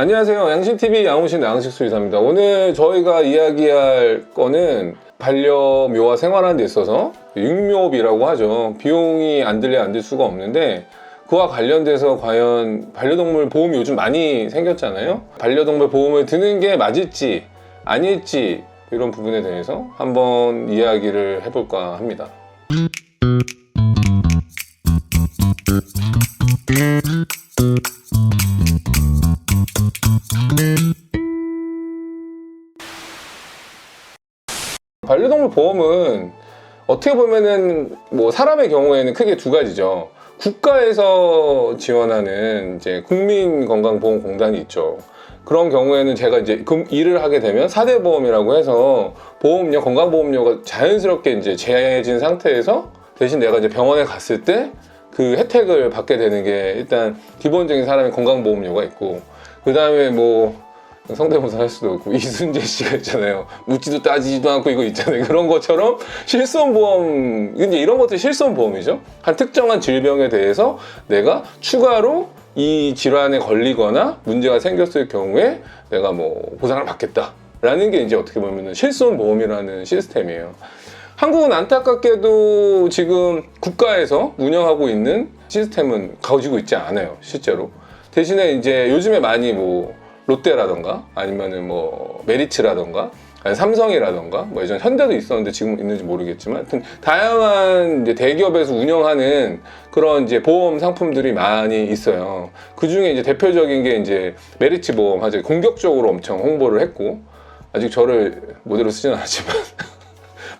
안녕하세요. 양신TV 양호신 양식수의사입니다. 오늘 저희가 이야기할 거는 반려묘와 생활하는 데 있어서 육묘비라고 하죠. 비용이 안 들려 안 들 수가 없는데 그와 관련돼서 과연 반려동물 보험이 요즘 많이 생겼잖아요. 반려동물 보험을 드는 게 맞을지 아닐지 이런 부분에 대해서 한번 이야기를 해볼까 합니다. 반려동물 보험은 어떻게 보면은 뭐 사람의 경우에는 크게 두 가지죠. 국가에서 지원하는 이제 국민건강보험공단이 있죠. 그런 경우에는 제가 이제 일을 하게 되면 4대 보험이라고 해서 보험료, 건강보험료가 자연스럽게 이제 제해진 상태에서 대신 내가 이제 병원에 갔을 때 그 혜택을 받게 되는 게 일단 기본적인 사람의 건강보험료가 있고, 그 다음에 뭐 성대모사 할 수도 있고 이순재 씨가 있잖아요. 묻지도 따지지도 않고 이거 있잖아요. 그런 것처럼 실손보험, 이제 이런 것들이 실손보험이죠. 한 특정한 질병에 대해서 내가 추가로 이 질환에 걸리거나 문제가 생겼을 경우에 내가 뭐 보상을 받겠다 라는 게 이제 어떻게 보면 실손보험이라는 시스템이에요. 한국은 안타깝게도 지금 국가에서 운영하고 있는 시스템은 가지고 있지 않아요, 실제로. 대신에 이제 요즘에 많이 뭐 롯데라던가 아니면은 뭐 메리츠라던가 아니 삼성이라던가 뭐 예전 현대도 있었는데 지금 있는지 모르겠지만 하여튼 다양한 이제 대기업에서 운영하는 그런 이제 보험 상품들이 많이 있어요. 그 중에 이제 대표적인 게 이제 메리츠 보험 아주 공격적으로 엄청 홍보를 했고, 아직 저를 모델로 쓰지는 않았지만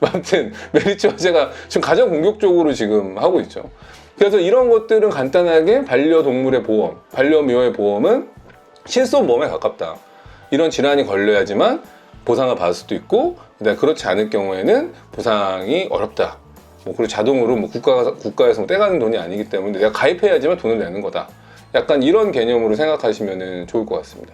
아무튼 메리츠 화재가 지금 가장 공격적으로 지금 하고 있죠. 그래서 이런 것들은 간단하게 반려동물의 보험, 반려묘의 보험은 실손보험에 가깝다. 이런 질환이 걸려야지만 보상을 받을 수도 있고, 그렇지 않을 경우에는 보상이 어렵다. 뭐 그리고 자동으로 뭐 국가에서 떼가는 돈이 아니기 때문에 내가 가입해야지만 돈을 내는 거다. 약간 이런 개념으로 생각하시면 좋을 것 같습니다.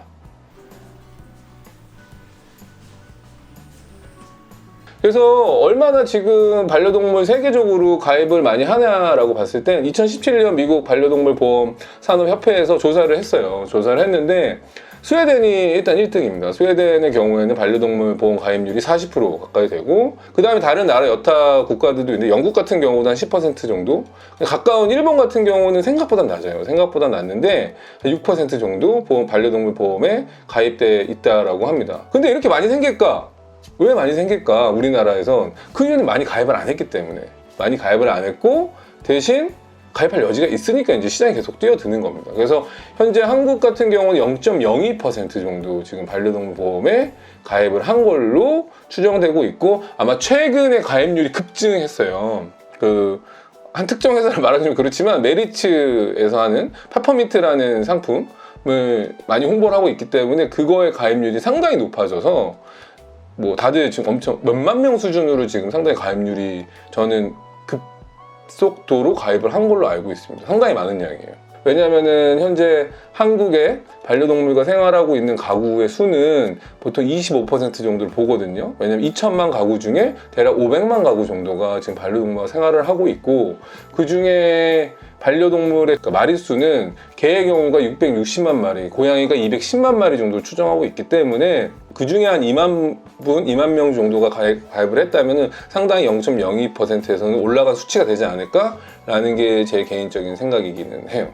그래서 얼마나 지금 반려동물 세계적으로 가입을 많이 하냐라고 봤을 땐 2017년 미국 반려동물 보험 산업협회에서 조사를 했어요. 조사를 했는데 스웨덴이 일단 1등입니다. 스웨덴의 경우에는 반려동물 보험 가입률이 40% 가까이 되고, 그 다음에 다른 나라 여타 국가들도 있는데 영국 같은 경우는 한 10% 정도, 가까운 일본 같은 경우는 생각보다 낮아요. 생각보다 낮는데 6% 정도 반려동물 보험에 가입돼 있다라고 합니다. 근데 이렇게 많이 생길까? 왜 많이 생길까? 우리나라에선 그 이유는 많이 가입을 안 했기 때문에. 많이 가입을 안 했고 대신 가입할 여지가 있으니까 이제 시장이 계속 뛰어드는 겁니다. 그래서 현재 한국 같은 경우는 0.02% 정도 지금 반려동물 보험에 가입을 한 걸로 추정되고 있고, 아마 최근에 가입률이 급증했어요. 한 특정 회사를 말하기 좀 그렇지만 메리츠에서 하는 페퍼민트라는 상품을 많이 홍보를 하고 있기 때문에 그거의 가입률이 상당히 높아져서 뭐 다들 지금 엄청 몇만 명 수준으로 지금 상당히 가입률이, 저는 급속도로 가입을 한 걸로 알고 있습니다. 상당히 많은 양이에요. 왜냐면은 현재 한국에 반려동물과 생활하고 있는 가구의 수는 보통 25% 정도를 보거든요. 왜냐면 2천만 가구 중에 대략 500만 가구 정도가 지금 반려동물과 생활을 하고 있고, 그 중에 반려동물의 마리수는 개의 경우가 660만 마리, 고양이가 210만 마리 정도를 추정하고 있기 때문에 그 중에 한 2만 명 정도가 가입을 했다면 상당히 0.02%에서는 올라간 수치가 되지 않을까라는 게 제 개인적인 생각이기는 해요.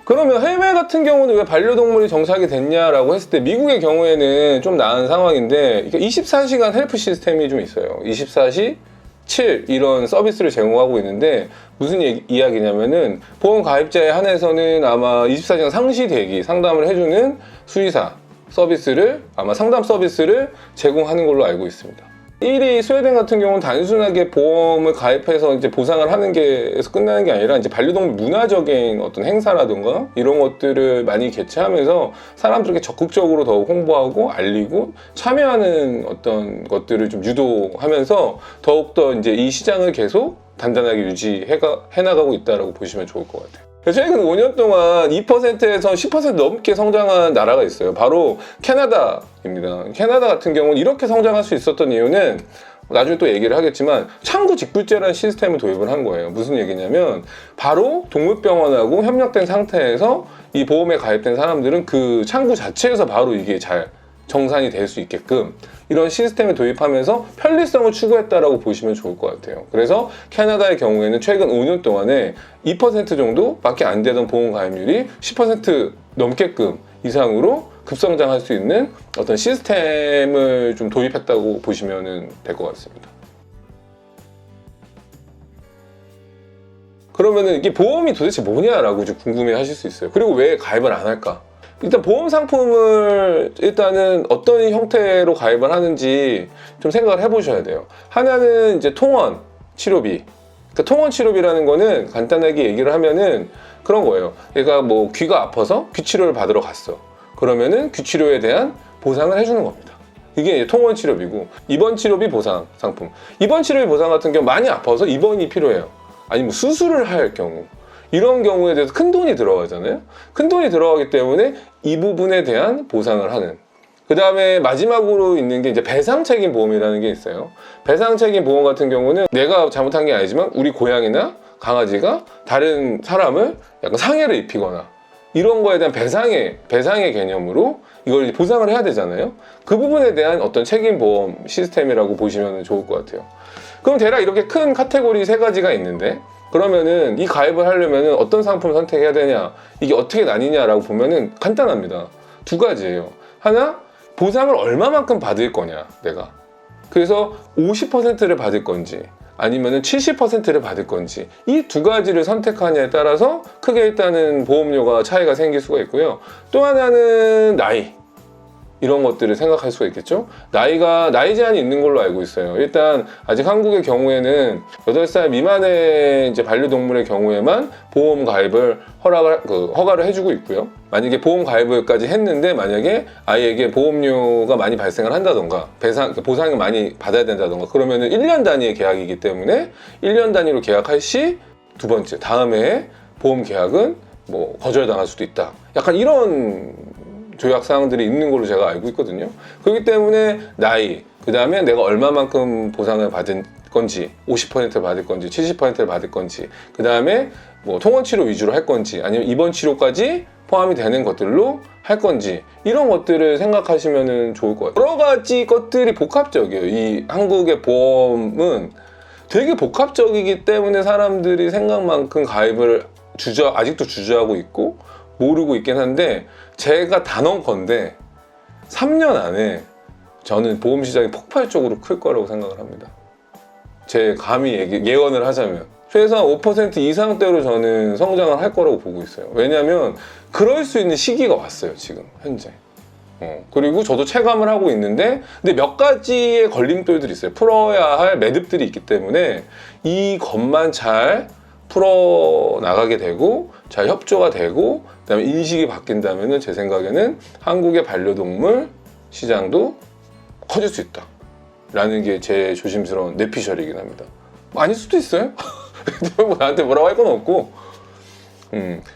그러면 해외 같은 경우는 왜 반려동물이 정착이 됐냐라고 했을 때 미국의 경우에는 좀 나은 상황인데 24시간 헬프 시스템이 좀 있어요. 24시 7 이런 서비스를 제공하고 있는데 무슨 이야기냐면은 보험 가입자에 한해서는 아마 24시간 상시 대기 상담을 해주는 수의사 서비스를, 아마 상담 서비스를 제공하는 걸로 알고 있습니다. 1위 스웨덴 같은 경우는 단순하게 보험을 가입해서 이제 보상을 하는 게에서 끝나는 게 아니라 이제 반려동물 문화적인 어떤 행사라든가 이런 것들을 많이 개최하면서 사람들에게 적극적으로 더욱 홍보하고 알리고 참여하는 어떤 것들을 좀 유도하면서 더욱더 이제 이 시장을 계속 단단하게 유지해 나가고 있다고 보시면 좋을 것 같아요. 최근 5년 동안 2%에서 10% 넘게 성장한 나라가 있어요. 바로 캐나다입니다. 캐나다 같은 경우는 이렇게 성장할 수 있었던 이유는 나중에 또 얘기를 하겠지만 창구 직불제라는 시스템을 도입을 한 거예요. 무슨 얘기냐면 바로 동물병원하고 협력된 상태에서 이 보험에 가입된 사람들은 그 창구 자체에서 바로 이게 잘 정산이 될 수 있게끔 이런 시스템을 도입하면서 편리성을 추구했다라고 보시면 좋을 것 같아요. 그래서 캐나다의 경우에는 최근 5년 동안에 2% 정도밖에 안 되던 보험 가입률이 10% 넘게끔 이상으로 급성장할 수 있는 어떤 시스템을 좀 도입했다고 보시면 될 것 같습니다. 그러면은 이게 보험이 도대체 뭐냐라고 좀 궁금해 하실 수 있어요. 그리고 왜 가입을 안 할까? 일단 보험 상품을 일단은 어떤 형태로 가입을 하는지 좀 생각을 해보셔야 돼요. 하나는 이제 통원 치료비. 그러니까 통원 치료비라는 거는 간단하게 얘기를 하면은 그런 거예요. 얘가 뭐 귀가 아파서 귀 치료를 받으러 갔어. 그러면은 귀 치료에 대한 보상을 해주는 겁니다. 이게 이제 통원 치료비고, 입원 치료비 보상 상품. 입원 치료비 보상 같은 경우 많이 아파서 입원이 필요해요. 아니면 수술을 할 경우. 이런 경우에 대해서 큰 돈이 들어가잖아요. 큰 돈이 들어가기 때문에 이 부분에 대한 보상을 하는. 그 다음에 마지막으로 있는 게 이제 배상책임 보험이라는 게 있어요. 배상책임 보험 같은 경우는 내가 잘못한 게 아니지만 우리 고양이나 강아지가 다른 사람을 약간 상해를 입히거나 이런 거에 대한 배상의 개념으로 이걸 보상을 해야 되잖아요. 그 부분에 대한 어떤 책임 보험 시스템이라고 보시면 좋을 것 같아요. 그럼 대략 이렇게 큰 카테고리 3가지가 있는데, 그러면은 이 가입을 하려면은 어떤 상품을 선택해야 되냐, 이게 어떻게 나뉘냐라고 보면은 간단합니다. 2가지예요. 하나, 보상을 얼마만큼 받을 거냐, 내가. 그래서 50%를 받을 건지 아니면은 70%를 받을 건지, 이 2가지를 선택하냐에 따라서 크게 일단은 보험료가 차이가 생길 수가 있고요. 또 하나는 나이. 이런 것들을 생각할 수가 있겠죠. 나이 제한이 있는 걸로 알고 있어요. 일단 아직 한국의 경우에는 8살 미만의 이제 반려동물의 경우에만 보험 가입을 허가를 해주고 있고요. 만약에 보험 가입을까지 했는데 만약에 아이에게 보험료가 많이 발생을 한다던가 보상을 많이 받아야 된다던가 그러면은 1년 단위의 계약이기 때문에 1년 단위로 계약할 시 2번째 다음에 보험 계약은 뭐 거절당할 수도 있다. 약간 이런 조약 사항들이 있는 걸로 제가 알고 있거든요. 그렇기 때문에 나이, 그 다음에 내가 얼마만큼 보상을 받은 건지, 50%를 받을 건지, 70%를 받을 건지, 그 다음에 뭐 통원 치료 위주로 할 건지, 아니면 입원 치료까지 포함이 되는 것들로 할 건지, 이런 것들을 생각하시면 좋을 것 같아요. 여러 가지 것들이 복합적이에요. 이 한국의 보험은 되게 복합적이기 때문에 사람들이 생각만큼 가입을 아직도 주저하고 있고 모르고 있긴 한데, 제가 단언컨대 3년 안에 저는 보험 시장이 폭발적으로 클 거라고 생각을 합니다. 제 감히 예언을 하자면 최소한 5% 이상대로 저는 성장을 할 거라고 보고 있어요. 왜냐하면 그럴 수 있는 시기가 왔어요, 지금 현재. 그리고 저도 체감을 하고 있는데, 근데 몇 가지의 걸림돌들이 있어요. 풀어야 할 매듭들이 있기 때문에 이것만 잘 풀어 나가게 되고 잘 협조가 되고 그다음에 인식이 바뀐다면은 제 생각에는 한국의 반려동물 시장도 커질 수 있다 라는 게 제 조심스러운 뇌피셜이긴 합니다. 뭐 아닐 수도 있어요. 나한테 뭐라고 할 건 없고.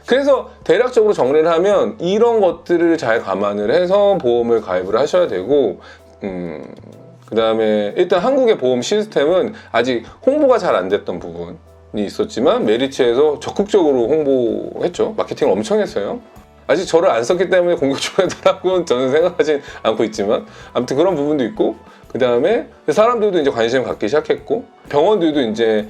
그래서 대략적으로 정리를 하면 이런 것들을 잘 감안을 해서 보험을 가입을 하셔야 되고, 그 다음에 일단 한국의 보험 시스템은 아직 홍보가 잘 안 됐던 부분이 있었지만 메리츠에서 적극적으로 홍보했죠. 마케팅을 엄청 했어요. 아직 저를 안 썼기 때문에 공격적으로 하더라고는 저는 생각하진 않고 있지만, 아무튼 그런 부분도 있고, 그 다음에 사람들도 이제 관심을 갖기 시작했고, 병원들도 이제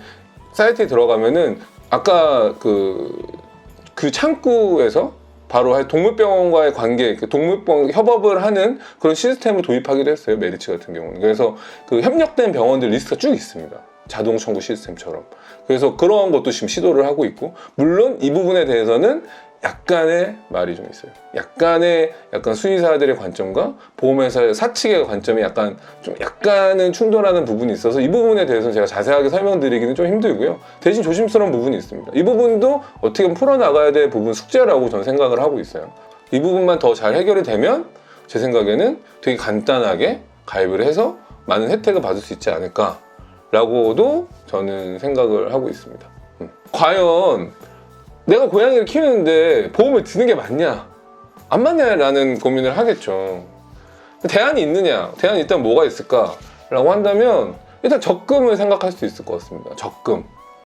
사이트에 들어가면은 아까 그 창구에서 바로 동물병원과의 관계, 동물병원 협업을 하는 그런 시스템을 도입하기도 했어요, 메리츠 같은 경우는. 그래서 그 협력된 병원들 리스트가 쭉 있습니다. 자동 청구 시스템처럼. 그래서 그런 것도 지금 시도를 하고 있고, 물론 이 부분에 대해서는 약간의 말이 좀 있어요. 약간 수의사들의 관점과 보험회사의 사측의 관점이 약간은 충돌하는 부분이 있어서 이 부분에 대해서는 제가 자세하게 설명드리기는 좀 힘들고요. 대신 조심스러운 부분이 있습니다. 이 부분도 어떻게 보면 풀어나가야 될 부분 숙제라고 저는 생각을 하고 있어요. 이 부분만 더 잘 해결이 되면 제 생각에는 되게 간단하게 가입을 해서 많은 혜택을 받을 수 있지 않을까라고도 저는 생각을 하고 있습니다. 과연 내가 고양이를 키우는데 보험을 드는 게 맞냐 안 맞냐라는 고민을 하겠죠. 대안이 있느냐, 대안이 일단 뭐가 있을까 라고 한다면 일단 적금을 생각할 수 있을 것 같습니다. 적금.